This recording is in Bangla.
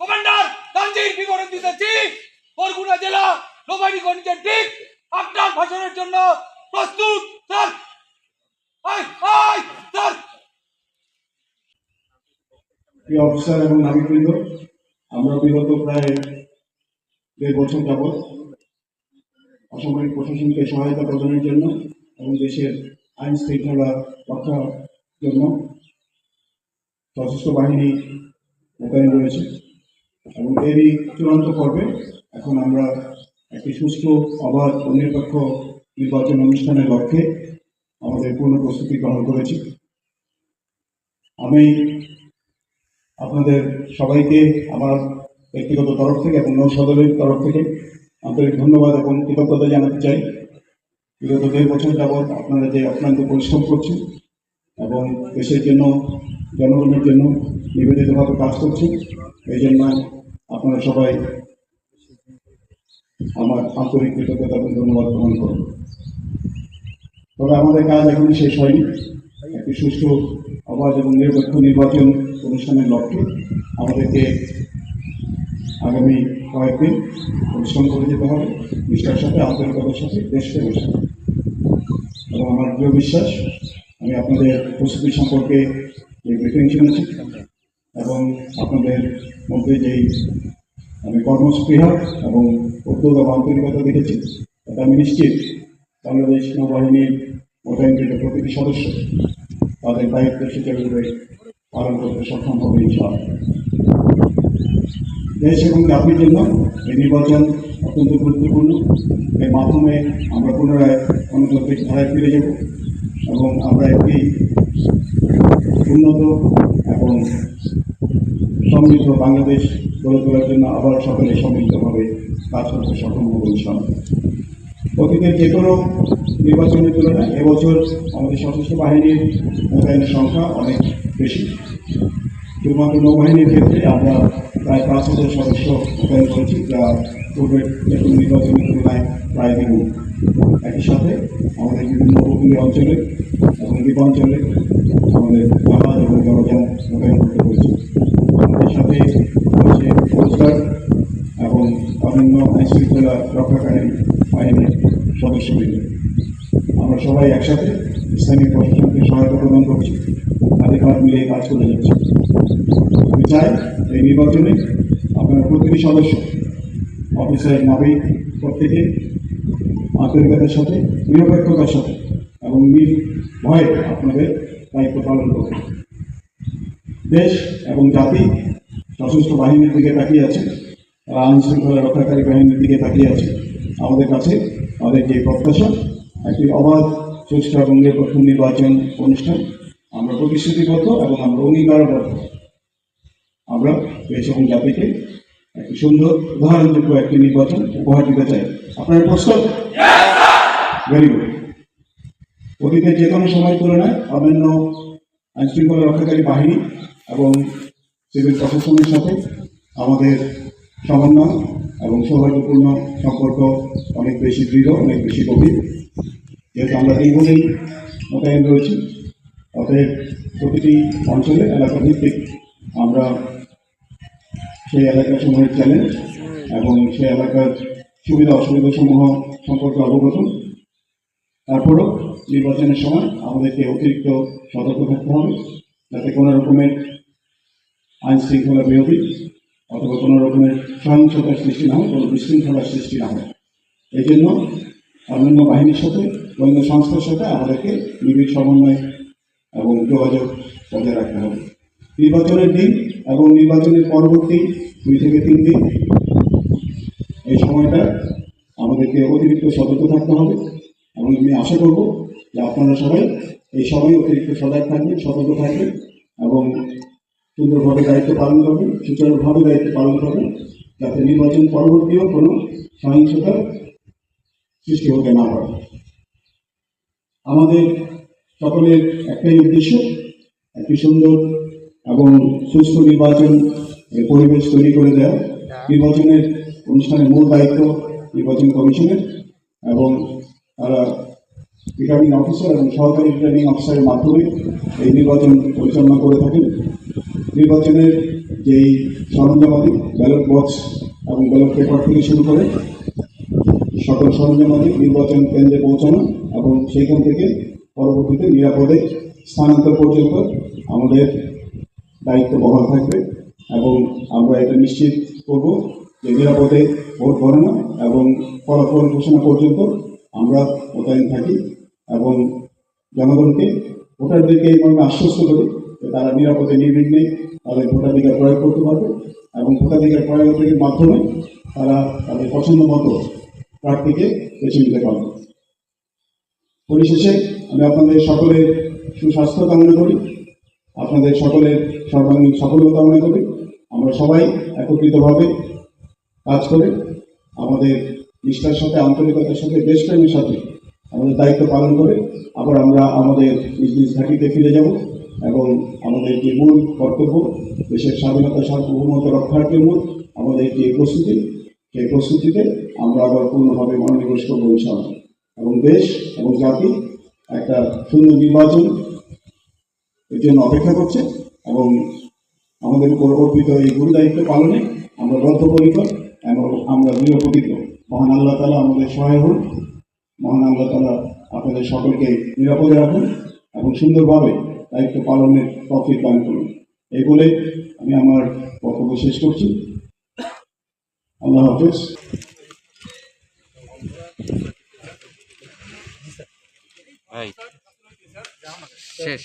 কমান্ডার তানজির বিবরণ দিতেছি। বরগুনা জেলা নবানীগঞ্জের দিক আপনার ভাষণের জন্য প্রস্তুত স্যার। স্যার প্রিয় অফিসার এবং নাগরিকবৃন্দ, আমরা বিগত প্রায় 1.5 বছর যাবৎ অসামরিক প্রশাসনকে সহায়তা প্রদানের জন্য এবং দেশের আইন শৃঙ্খলা রক্ষার জন্য সশস্ত্র বাহিনী মোতায়েন রয়েছে এবং এরই চূড়ান্ত পর্বে এখন আমরা একটি সুষ্ঠু, অবাধ ও নিরপেক্ষ নির্বাচন অনুষ্ঠানের লক্ষ্যে আমাদের পূর্ণ প্রস্তুতি গ্রহণ করেছি। আমি আপনাদের সবাইকে আমার ব্যক্তিগত তরফ থেকে এবং নৌসদরের তরফ থেকে আন্তরিক ধন্যবাদ এবং কৃতজ্ঞতা জানাতে চাই। বিগত 1.5 বছর যাবৎ আপনারা যে অক্লান্ত পরিশ্রম করছেন এবং দেশের জন্য, জনগণের জন্য নিবেদিতভাবে কাজ করছেন, এই জন্য আপনারা সবাই আমার আন্তরিক কৃতজ্ঞতা এবং ধন্যবাদ গ্রহণ করুন। তবে আমাদের কাজ এখনই শেষ হয়নি। একটি সুষ্ঠু, অবাধ এবং নিরপেক্ষ নির্বাচন অনুষ্ঠানের লক্ষ্যে আমাদেরকে আগামী কয়েকদিন পরিশ্রম করে যেতে হবে, নিষ্ঠার সাথে, আন্তরিকতার সাথে, দেশপ্রেমের সাথে। এবং আমার দৃঢ় বিশ্বাস, আমি আপনাদের প্রস্তুতি সম্পর্কে যে ব্রিফিং শুনেছি এবং আপনাদের মধ্যে যেই আমি কর্মস্পৃহা এবং উদ্যোগ এবং আন্তরিকতা দেখেছি, তাতে আমি নিশ্চিত বাংলাদেশ নৌবাহিনীর মোতায়েনকৃত প্রতিটি সদস্য তাদের দায়িত্ব সুচারুরূপে পালন করতে সক্ষম হবে ইনশাআল্লাহ। দেশ এবং জাতির জন্য এই নির্বাচন অত্যন্ত গুরুত্বপূর্ণ। এর মাধ্যমে আমরা পুনরায় গণতান্ত্রিক ধারায় ফিরে যাব এবং আমরা একটি উন্নত এবং সমৃদ্ধ বাংলাদেশ গড়ে তোলার জন্য আবার সকলে সম্মিলিতভাবে কাজ করতে সক্ষম হব ইনশাআল্লাহ। অতীতের যে কোনো নির্বাচনের তুলনায় এবছর আমাদের সশস্ত্র বাহিনীর মোতায়েনের সংখ্যা অনেক বেশি। শুধুমাত্র নৌবাহিনীর ক্ষেত্রে আমরা প্রায় 5,000 সদস্য মোতায়েন করেছি, যা পূর্বের যে কোনো নির্বাচনের তুলনায় প্রায় দ্বিগুণ। একই সাথে আমাদের বিভিন্ন উপকূলীয় অঞ্চলে এবং দ্বীপাঞ্চলে আমাদের জাহাজ এবং জলযান মোতায়েন করতে হয়েছে। এর সাথে রয়েছে কোস্টগার্ড এবং অন্যান্য আইনশৃঙ্খলা রক্ষাকারী বাহিনীর সদস্যবৃন্দ। আমরা সবাই একসাথে স্থানীয় প্রশাসনকে সহায়তা প্রদান করছি, হাতে কাঁধ মিলিয়ে কাজ করে যাচ্ছি। আমি চাই এই নির্বাচনে আপনার প্রতিটি সদস্য, অফিসার, নাবিক প্রত্যেকে আন্তরিকতার সাথে, নিরপেক্ষতার সাথে এবং নির্ভয়ে আপনাদের দায়িত্ব পালন করবে। দেশ এবং জাতি সশস্ত্র বাহিনীর দিকে তাকিয়ে আছে, আইন শৃঙ্খলা রক্ষাকারী বাহিনীর দিকে তাকিয়ে আছে। আমাদের কাছে আমাদের যে প্রত্যাশা, একটি অবাধ, সুষ্ঠু এবং নিরপেক্ষ নির্বাচন অনুষ্ঠান। আমরা প্রতিশ্রুতিবদ্ধ এবং আমরা অঙ্গীকারবদ্ধ। আমরা দেশ এবং জাতিকে একটি সুন্দর, উদাহরণযোগ্য একটি নির্বাচন উপহার দিতে চাই। আপনার প্রস্তুত? Very good. অতীতের যে কোনো সময়ের তুলনায় অন্যান্য আইনশৃঙ্খলা রক্ষাকারী বাহিনী এবং সিভিল প্রশাসনের সাথে আমাদের সমন্বয় এবং সৌহার্দ্যপূর্ণ সম্পর্ক অনেক বেশি দৃঢ়, অনেক বেশি গভীর। যেহেতু আমরা দীর্ঘদিন মোতায়েন রয়েছি, অতএব প্রতিটি অঞ্চলে, এলাকা ভিত্তিক আমরা সেই এলাকাসমূহের চ্যালেঞ্জ এবং সেই এলাকার সুবিধা অসুবিধাসমূহ সম্পর্কে অবগত। তারপরও নির্বাচনের সময় আমাদেরকে অতিরিক্ত সতর্ক থাকতে হবে, যাতে কোনো রকমের আইন শৃঙ্খলা বিরোধী অথবা কোনো রকমের সহিংসতার সৃষ্টি না হয়, কোনো বিশৃঙ্খলার সৃষ্টি না হয়। এই জন্য অন্যান্য বাহিনীর সাথে, গোয়েন্দা সংস্থার সাথে আমাদেরকে নিবিড় সমন্বয় এবং যোগাযোগ বজায় রাখতে হবে। নির্বাচনের দিন এবং নির্বাচনের পরবর্তী 2 থেকে 3 দিন, এই সময়টা আমাদেরকে অতিরিক্ত সতর্ক থাকতে হবে এবং আমি আশা করব যে আপনারা সবাই এই সময় অতিরিক্ত সজাগ থাকবেন, সতর্ক থাকবেন এবং সুন্দরভাবে দায়িত্ব পালন করবেন, সুচারুভাবে দায়িত্ব পালন করবেন, যাতে নির্বাচন পরবর্তীও কোনো সহিংসতার সৃষ্টি হতে না পারে। আমাদের সকলের একটাই উদ্দেশ্য, একটি সুন্দর এবং সুস্থ নির্বাচন পরিবেশ তৈরি করে দেওয়া। নির্বাচনের অনুষ্ঠানের মূল দায়িত্ব নির্বাচন কমিশনের এবং তারা রিটার্নিং অফিসার এবং সহকারী রিটার্নিং অফিসারের মাধ্যমে এই নির্বাচন পরিচালনা করে থাকেন। নির্বাচনের যেই সরঞ্জামাদি ব্যালট বক্স এবং ব্যালট পেপার থেকে শুরু করে সকল সরঞ্জামাদি নির্বাচন কেন্দ্রে পৌঁছানো এবং সেইখান থেকে পরবর্তীতে নিরাপদে স্থানান্তর পর্যন্ত আমাদের দায়িত্ব বহাল থাকবে এবং আমরা এটা নিশ্চিত করব যে নিরাপদে ভোট গণনা এবং ফলাফল ঘোষণা পর্যন্ত আমরা মোতায়েন থাকি এবং জনগণকে ভোটারদেরকে এই মর্মে আশ্বস্ত করি যে তারা নিরাপদে নির্বিঘ্নে তাদের ভোটাধিকার প্রয়োগ করতে পারবে এবং ভোটাধিকার প্রয়োগের মাধ্যমে তারা তাদের পছন্দ মতো প্রার্থীকে বেছে নিতে পারবে। পরিশেষে আমি আপনাদের সকলের সুস্বাস্থ্য কামনা করি, আপনাদের সকলের সর্বাঙ্গীন সাফল্য কামনা করি। আমরা সবাই একত্রিতভাবে কাজ করে আমাদের নিষ্ঠার সাথে, আন্তরিকতার সাথে, দেশপ্রেমের সাথে আমাদের দায়িত্ব পালন করে আবার আমরা আমাদের নিজ নিজ ঘাঁটিতে ফিরে যাব এবং আমাদের যে মূল কর্তব্য দেশের স্বাধীনতা সার্বভৌমত্ব রক্ষার জন্য আমাদের যে প্রস্তুতি, সেই প্রস্তুতিতে আমরা আবার পূর্ণভাবে মনোনিবেশ করবো ইনশাআল্লাহ। এবং দেশ এবং জাতি একটা সুন্দর নির্বাচন এর জন্য অপেক্ষা করছে এবং আমাদের উপর অর্পিত এই গুরু দায়িত্ব পালনে আমরা বদ্ধপরিকর এবং আমরা দৃঢ় প্রতিজ্ঞ। মহান আল্লাহ তাআলা আমাদের সহায় হন। মহান আল্লাহ তাআলা আপনাদের সকলকে নিরাপদে রাখুন এবং সুন্দরভাবে দায়িত্ব পালনের তৌফিক দান করুন। এই বলে আমি আমার বক্তব্য শেষ করছি। আল্লাহ হাফেজ। ভাই শেষ।